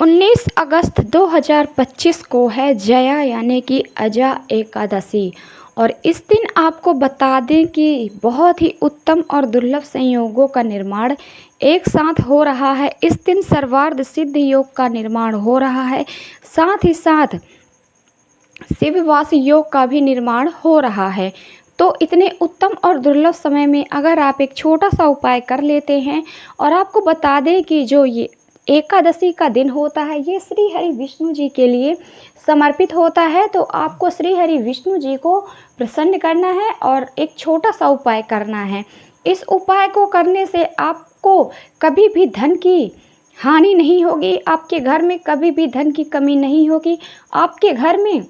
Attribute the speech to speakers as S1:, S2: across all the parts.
S1: 19 अगस्त 2025 को है जया यानी कि अजा एकादशी। और इस दिन आपको बता दें कि बहुत ही उत्तम और दुर्लभ संयोगों का निर्माण एक साथ हो रहा है। इस दिन सर्वार्थ सिद्ध योग का निर्माण हो रहा है, साथ ही साथ शिववास योग का भी निर्माण हो रहा है। तो इतने उत्तम और दुर्लभ समय में अगर आप एक छोटा सा उपाय कर लेते हैं, और आपको बता दें कि जो ये एकादशी का दिन होता है ये श्री हरि विष्णु जी के लिए समर्पित होता है। तो आपको श्री हरि विष्णु जी को प्रसन्न करना है और एक छोटा सा उपाय करना है। इस उपाय को करने से आपको कभी भी धन की हानि नहीं होगी, आपके घर में कभी भी धन की कमी नहीं होगी, आपके घर में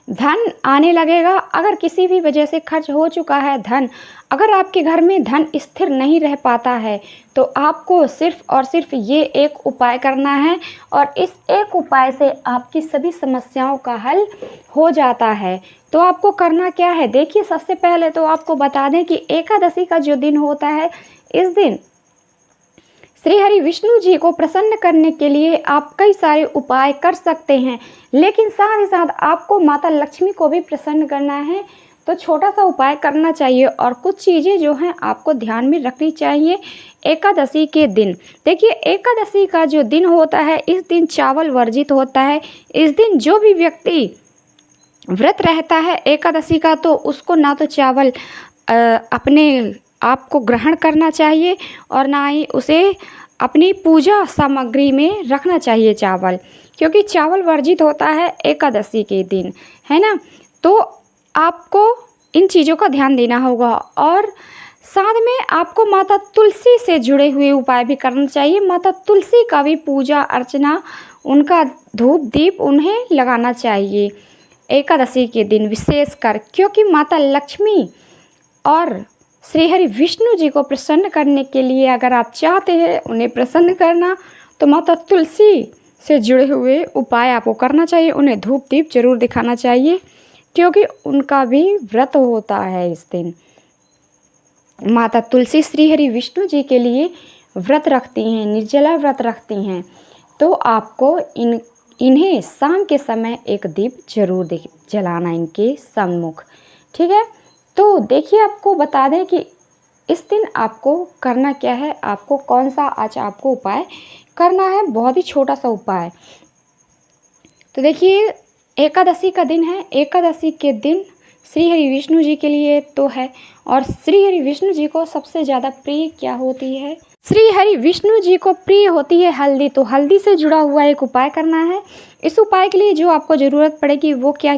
S1: धन आने लगेगा। अगर किसी भी वजह से खर्च हो चुका है धन, अगर आपके घर में धन स्थिर नहीं रह पाता है, तो आपको सिर्फ और सिर्फ ये एक उपाय करना है, और इस एक उपाय से आपकी सभी समस्याओं का हल हो जाता है। तो आपको करना क्या है, देखिए सबसे पहले तो आपको बता दें कि एकादशी का जो दिन होता है, इस दिन श्री हरि विष्णु जी को प्रसन्न करने के लिए आप कई सारे उपाय कर सकते हैं, लेकिन साथ ही साथ आपको माता लक्ष्मी को भी प्रसन्न करना है। तो छोटा सा उपाय करना चाहिए और कुछ चीज़ें जो हैं आपको ध्यान में रखनी चाहिए एकादशी के दिन। देखिए एकादशी का जो दिन होता है, इस दिन चावल वर्जित होता है। इस दिन जो भी व्यक्ति व्रत रहता है एकादशी का, तो उसको ना तो चावल अपने आपको ग्रहण करना चाहिए और ना ही उसे अपनी पूजा सामग्री में रखना चाहिए चावल, क्योंकि चावल वर्जित होता है एकादशी के दिन, है ना। तो आपको इन चीज़ों का ध्यान देना होगा, और साथ में आपको माता तुलसी से जुड़े हुए उपाय भी करना चाहिए। माता तुलसी का भी पूजा अर्चना, उनका धूप दीप उन्हें लगाना चाहिए एकादशी के दिन विशेषकर, क्योंकि माता लक्ष्मी और श्री हरि विष्णु जी को प्रसन्न करने के लिए अगर आप चाहते हैं उन्हें प्रसन्न करना, तो माता तुलसी से जुड़े हुए उपाय आपको करना चाहिए। उन्हें धूप दीप जरूर दिखाना चाहिए, क्योंकि उनका भी व्रत होता है इस दिन। माता तुलसी श्री हरि विष्णु जी के लिए व्रत रखती हैं, निर्जला व्रत रखती हैं। तो आपको इन्हें शाम के समय एक दीप जरूर जलाना इनके सम्मुख, ठीक है। तो देखिए आपको बता दें कि इस दिन आपको करना क्या है, आपको कौन सा आज आपको उपाय करना है, बहुत ही छोटा सा उपाय। तो देखिए एकादशी का दिन है, एकादशी के दिन श्री हरि विष्णु जी के लिए तो है, और श्री हरि विष्णु जी को सबसे ज़्यादा प्रिय क्या होती है, श्री हरि विष्णु जी को प्रिय होती है हल्दी। तो हल्दी से जुड़ा हुआ एक उपाय करना है। इस उपाय के लिए जो आपको ज़रूरत पड़ेगी वो क्या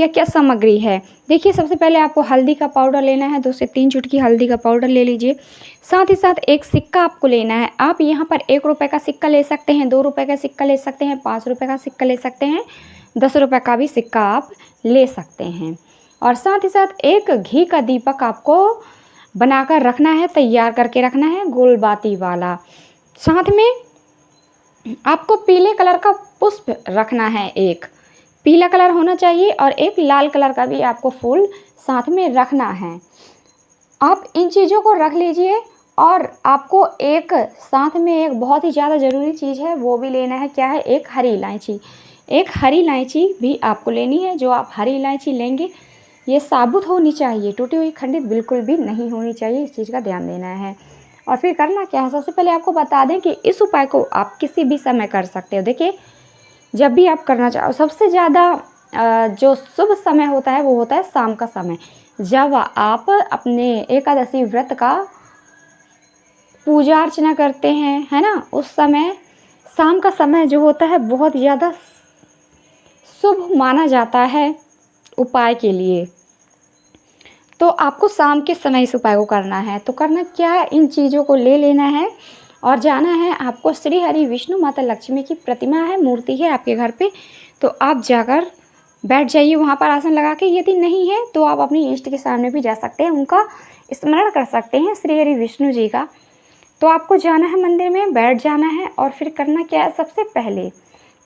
S1: क्या सामग्री है, देखिए सबसे पहले आपको हल्दी का पाउडर लेना है, 2 से 3 चुटकी हल्दी का पाउडर ले लीजिए। साथ ही साथ एक सिक्का आपको लेना है। आप यहाँ पर 1 रुपये का सिक्का ले सकते हैं, 2 रुपये का सिक्का ले सकते हैं, 5 रुपये का सिक्का ले सकते हैं, 10 रुपये का भी सिक्का आप ले सकते हैं। और साथ ही साथ एक घी का दीपक आपको बनाकर रखना है, तैयार करके रखना है, गोल बाती वाला। साथ में आपको पीले कलर का पुष्प रखना है, एक पीला कलर होना चाहिए, और एक लाल कलर का भी आपको फूल साथ में रखना है। आप इन चीज़ों को रख लीजिए, और आपको एक साथ में एक बहुत ही ज़्यादा ज़रूरी चीज़ है वो भी लेना है, क्या है, एक हरी इलायची। एक हरी इलायची भी आपको लेनी है। जो आप हरी इलायची लेंगे ये साबुत होनी चाहिए, टूटी हुई खंडित बिल्कुल भी नहीं होनी चाहिए, इस चीज़ का ध्यान देना है। और फिर करना क्या है, सबसे पहले आपको बता दें कि इस उपाय को आप किसी भी समय कर सकते हो। देखिए जब भी आप करना चाहो, सबसे ज़्यादा जो शुभ समय होता है वो होता है शाम का समय, जब आप अपने एकादशी व्रत का पूजा अर्चना करते हैं, है ना। उस समय शाम का समय जो होता है बहुत ज़्यादा शुभ माना जाता है उपाय के लिए। तो आपको शाम के समय इस उपाय को करना है। तो करना क्या है, इन चीज़ों को ले लेना है और जाना है आपको श्री हरि विष्णु माता लक्ष्मी की प्रतिमा है, मूर्ति है आपके घर पे, तो आप जाकर बैठ जाइए वहाँ पर आसन लगा के। यदि नहीं है तो आप अपनी इष्ट के सामने भी जा सकते हैं, उनका स्मरण कर सकते हैं श्री हरि विष्णु जी का। तो आपको जाना है मंदिर में, बैठ जाना है, और फिर करना क्या है, सबसे पहले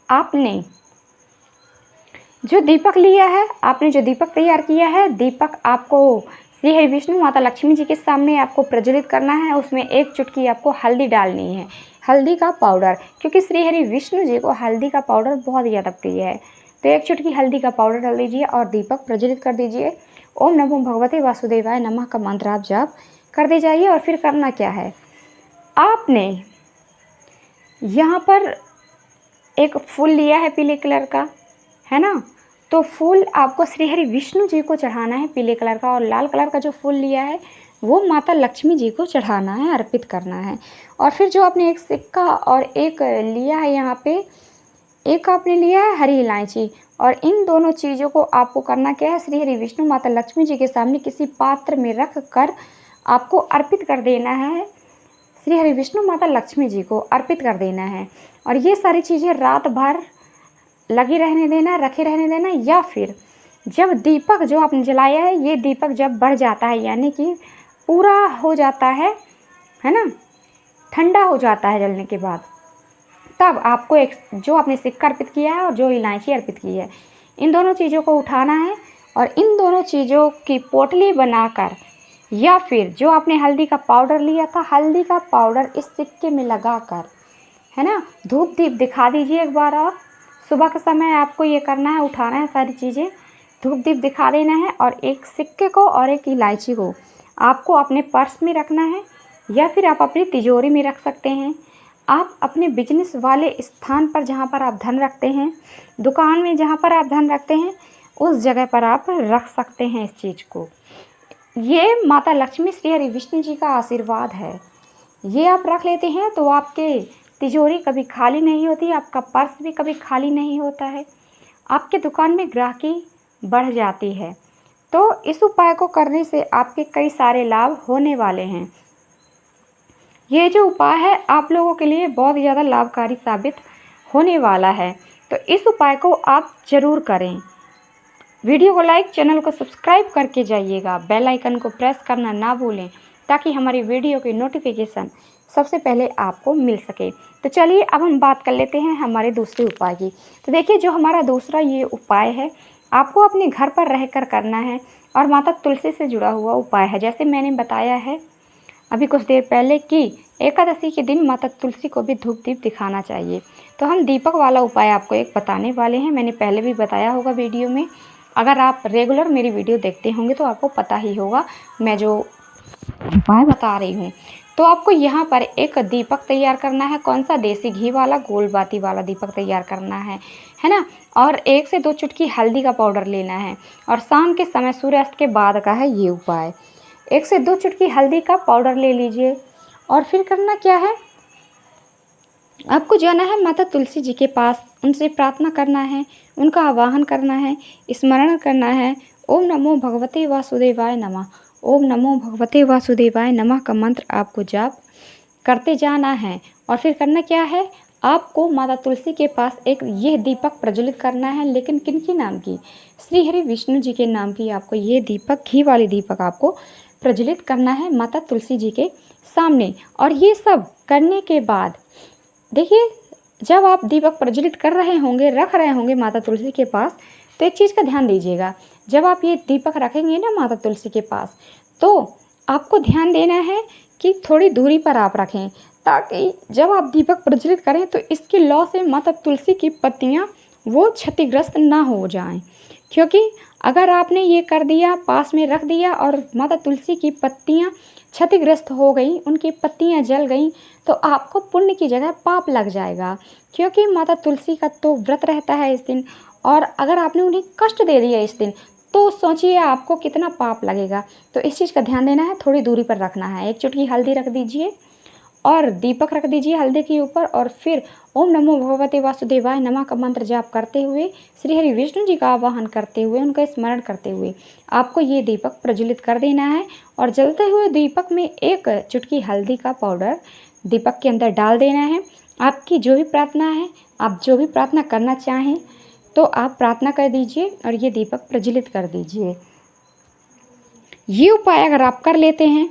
S1: आपने जो दीपक लिया है, आपने जो दीपक तैयार किया है, दीपक आपको श्री हरि विष्णु माता लक्ष्मी जी के सामने आपको प्रज्वलित करना है। उसमें 1 चुटकी आपको हल्दी डालनी है। हल्दी का पाउडर, क्योंकि श्री हरि विष्णु जी को हल्दी का पाउडर बहुत ज़्यादा प्रिय है। तो 1 चुटकी हल्दी का पाउडर डाल दीजिए और दीपक प्रज्वलित कर दीजिए। ओम नमो भगवते वासुदेवाय नमः का मंत्र आप जाप करते जाइए। और फिर करना क्या है, आपने यहाँ पर एक फूल लिया है पीले कलर का, है ना, तो फूल आपको श्री हरि विष्णु जी को चढ़ाना है पीले कलर का, और लाल कलर का जो फूल लिया है वो माता लक्ष्मी जी को चढ़ाना है, अर्पित करना है। और फिर जो आपने एक सिक्का और एक लिया है, यहाँ पे एक आपने लिया है हरी इलायची, और इन दोनों चीज़ों को आपको करना क्या है, श्री हरि विष्णु माता लक्ष्मी जी के सामने किसी पात्र में रख कर आपको अर्पित कर देना है, श्री हरि विष्णु माता लक्ष्मी जी को अर्पित कर देना है। और ये सारी चीज़ें रात भर लगी रहने देना, रखे रहने देना, या फिर जब दीपक जो आपने जलाया है, ये दीपक जब बढ़ जाता है यानी कि पूरा हो जाता है ना, ठंडा हो जाता है जलने के बाद, तब आपको एक जो आपने सिक्का अर्पित किया है और जो इलायची अर्पित की है, इन दोनों चीज़ों को उठाना है और इन दोनों चीज़ों की पोटली बनाकर, या फिर जो आपने हल्दी का पाउडर लिया था, हल्दी का पाउडर इस सिक्के में लगाकर, है ना, धूप दीप दिखा दीजिए एक बार। और सुबह के समय आपको ये करना है, उठाना है सारी चीज़ें, धूप दीप दिखा देना है, और एक सिक्के को और एक इलायची को आपको अपने पर्स में रखना है, या फिर आप अपनी तिजोरी में रख सकते हैं। आप अपने बिजनेस वाले स्थान पर जहाँ पर आप धन रखते हैं, दुकान में जहाँ पर आप धन रखते हैं, उस जगह पर आप रख सकते हैं इस चीज़ को। ये माता लक्ष्मी श्री हरि विष्णु जी का आशीर्वाद है। ये आप रख लेते हैं तो आपके तिजोरी कभी खाली नहीं होती, आपका पर्स भी कभी खाली नहीं होता है, आपके दुकान में ग्राहकी बढ़ जाती है। तो इस उपाय को करने से आपके कई सारे लाभ होने वाले हैं। ये जो उपाय है आप लोगों के लिए बहुत ज़्यादा लाभकारी साबित होने वाला है, तो इस उपाय को आप ज़रूर करें। वीडियो को लाइक, चैनल को सब्सक्राइब करके जाइएगा, बेल आइकन को प्रेस करना ना भूलें, ताकि हमारी वीडियो की नोटिफिकेशन सबसे पहले आपको मिल सके। तो चलिए अब हम बात कर लेते हैं हमारे दूसरे उपाय की। तो देखिए, जो हमारा दूसरा ये उपाय है, आपको अपने घर पर रहकर करना है और माता तुलसी से जुड़ा हुआ उपाय है। जैसे मैंने बताया है अभी कुछ देर पहले कि एकादशी के दिन माता तुलसी को भी धूप दीप दिखाना चाहिए, तो हम दीपक वाला उपाय आपको एक बताने वाले हैं। मैंने पहले भी बताया होगा वीडियो में, अगर आप रेगुलर मेरी वीडियो देखते होंगे तो आपको पता ही होगा मैं जो उपाय बता रही हूँ। तो आपको यहाँ पर एक दीपक तैयार करना है। कौन सा? देसी घी वाला गोल बाती वाला दीपक तैयार करना है ना। और 1 से 2 चुटकी हल्दी का पाउडर लेना है, और शाम के समय सूर्यास्त के बाद का है ये उपाय। 1 से 2 चुटकी हल्दी का पाउडर ले लीजिए, और फिर करना क्या है, आपको जाना है माता तुलसी जी के पास, उनसे प्रार्थना करना है, उनका आवाहन करना है, स्मरण करना है। ओम नमो भगवते वासुदेवाय नमः, ओम नमो भगवते वासुदेवाय नमः का मंत्र आपको जाप करते जाना है। और फिर करना क्या है, आपको माता तुलसी के पास एक यह दीपक प्रज्वलित करना है, लेकिन किनके नाम की? श्री हरि विष्णु जी के नाम की आपको ये दीपक, घी वाली दीपक आपको प्रज्वलित करना है माता तुलसी जी के सामने। और ये सब करने के बाद देखिए, जब आप दीपक प्रज्वलित कर रहे होंगे, रख रहे होंगे माता तुलसी के पास, तो एक चीज़ का ध्यान दीजिएगा। जब आप ये दीपक रखेंगे ना माता तुलसी के पास, तो आपको ध्यान देना है कि थोड़ी दूरी पर आप रखें, ताकि जब आप दीपक प्रज्वलित करें तो इसकी लौ से माता तुलसी की पत्तियाँ वो क्षतिग्रस्त ना हो जाएं। क्योंकि अगर आपने ये कर दिया, पास में रख दिया, और माता तुलसी की पत्तियाँ क्षतिग्रस्त हो गई, उनकी पत्तियाँ जल गई, तो आपको पुण्य की जगह पाप लग जाएगा। क्योंकि माता तुलसी का तो व्रत रहता है इस दिन, और अगर आपने उन्हें कष्ट दे दिया इस दिन, तो सोचिए आपको कितना पाप लगेगा। तो इस चीज़ का ध्यान देना है, थोड़ी दूरी पर रखना है। 1 चुटकी हल्दी रख दीजिए और दीपक रख दीजिए हल्दी के ऊपर, और फिर ओम नमो भगवते वासुदेवाय नमः का मंत्र जाप करते हुए, श्री हरि विष्णु जी का आवाहन करते हुए, उनका स्मरण करते हुए आपको ये दीपक प्रज्वलित कर देना है। और जलते हुए दीपक में 1 चुटकी हल्दी का पाउडर दीपक के अंदर डाल देना है। आपकी जो भी प्रार्थना है, आप जो भी प्रार्थना करना चाहें तो आप प्रार्थना कर दीजिए और ये दीपक प्रज्वलित कर दीजिए। ये उपाय अगर आप कर लेते हैं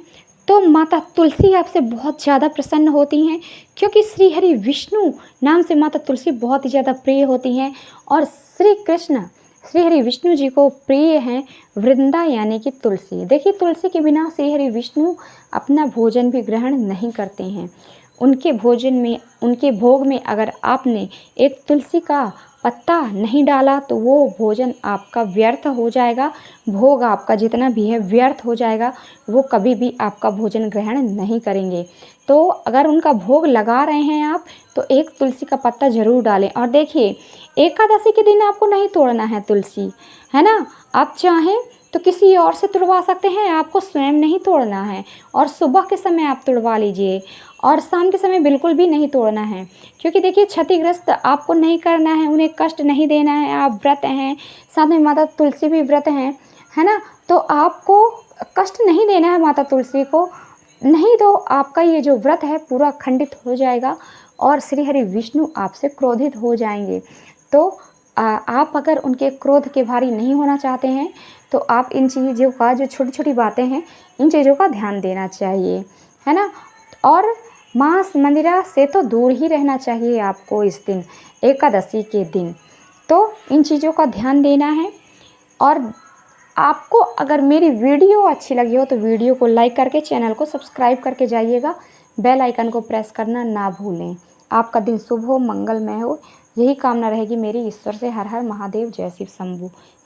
S1: तो माता तुलसी आपसे बहुत ज़्यादा प्रसन्न होती हैं, क्योंकि श्री हरि विष्णु नाम से माता तुलसी बहुत ही ज़्यादा प्रिय होती हैं। और श्री कृष्ण श्री हरि विष्णु जी को प्रिय हैं वृंदा यानी कि तुलसी। देखिए, तुलसी के बिना श्री हरि विष्णु अपना भोजन भी ग्रहण नहीं करते हैं। उनके भोजन में, उनके भोग में अगर आपने एक तुलसी का पत्ता नहीं डाला तो वो भोजन आपका व्यर्थ हो जाएगा, भोग आपका जितना भी है व्यर्थ हो जाएगा, वो कभी भी आपका भोजन ग्रहण नहीं करेंगे। तो अगर उनका भोग लगा रहे हैं आप, तो एक तुलसी का पत्ता ज़रूर डालें। और देखिए, एकादशी के दिन आपको नहीं तोड़ना है तुलसी, है ना? आप चाहें तो किसी और से तुड़वा सकते हैं, आपको स्वयं नहीं तोड़ना है। और सुबह के समय आप तुड़वा लीजिए, और शाम के समय बिल्कुल भी नहीं तोड़ना है, क्योंकि देखिए क्षतिग्रस्त आपको नहीं करना है, उन्हें कष्ट नहीं देना है। आप व्रत हैं, साथ में माता तुलसी भी व्रत हैं, है ना? तो आपको कष्ट नहीं देना है माता तुलसी को, नहीं तो आपका ये जो व्रत है पूरा खंडित हो जाएगा और श्री हरि विष्णु आपसे क्रोधित हो जाएंगे। तो आप अगर उनके क्रोध के भारी नहीं होना चाहते हैं, तो आप इन चीज़ों का, जो छोटी छोटी बातें हैं, इन चीज़ों का ध्यान देना चाहिए, है ना? और मांस मंदिरा से तो दूर ही रहना चाहिए आपको इस दिन, एकादशी के दिन। तो इन चीज़ों का ध्यान देना है। और आपको अगर मेरी वीडियो अच्छी लगी हो तो वीडियो को लाइक करके चैनल को सब्सक्राइब करके जाइएगा, बेल आइकन को प्रेस करना ना भूलें। आपका दिन शुभ हो, मंगलमय हो, यही कामना रहेगी मेरी ईश्वर से। हर हर महादेव, जय शिव शंभू।